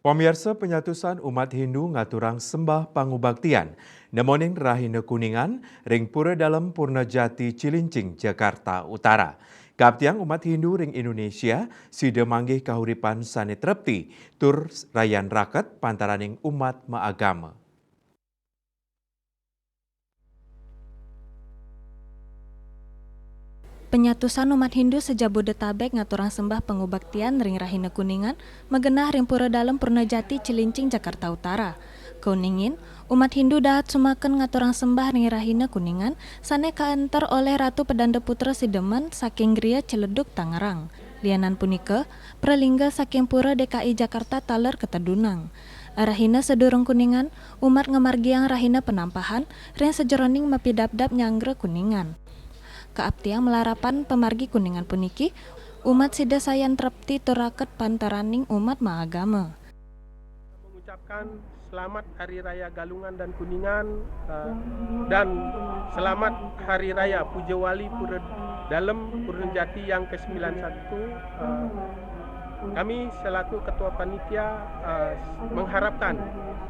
Pamirsa penyatusan umat Hindu ngaturang sembah pangubaktian nemoning rahina kuningan ring pura dalam Purna Jati Cilincing, Jakarta Utara. Kaptiang umat Hindu ring Indonesia sida manggih kahuripan sane trepti tur rayan raket pantaraning umat maagama. Penyatusan umat Hindu sejabodetabek ngaturang sembah pengubaktian ring Rahina Kuningan megenah ring pura dalam Purna Jati Cilincing, Jakarta Utara. Kuningin, umat Hindu dahat sumaken ngaturang sembah ring Rahina Kuningan sane kaantar oleh Ratu Pedanda Putra Sidemen saking Gria Ciledug, Tangerang. Lianan punika, pralingga saking pura DKI Jakarta taler ketedunang. Rahina sedurung Kuningan, umat ngamargiang Rahina penampahan ring sejeroning mapidapdap nyanggre Kuningan. Kaaptiang melarapan pemargi Kuningan puniki, umat sida sayan trepti turaket pantaraning umat maagama. Mengucapkan selamat Hari Raya Galungan dan Kuningan dan selamat Hari Raya Puja Wali Pura Dalem Purna Jati yang ke-91. Kami selaku Ketua Panitia mengharapkan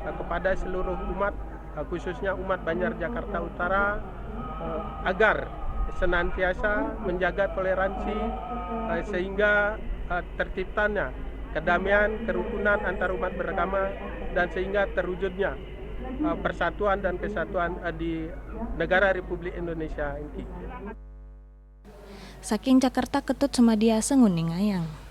kepada seluruh umat, khususnya umat Banjar Jakarta Utara, agar senantiasa menjaga toleransi sehingga terciptanya kedamaian, kerukunan antar umat beragama dan sehingga terwujudnya persatuan dan kesatuan di negara Republik Indonesia ini. Saking Jakarta Ketut Sumadiasa Nguningayang.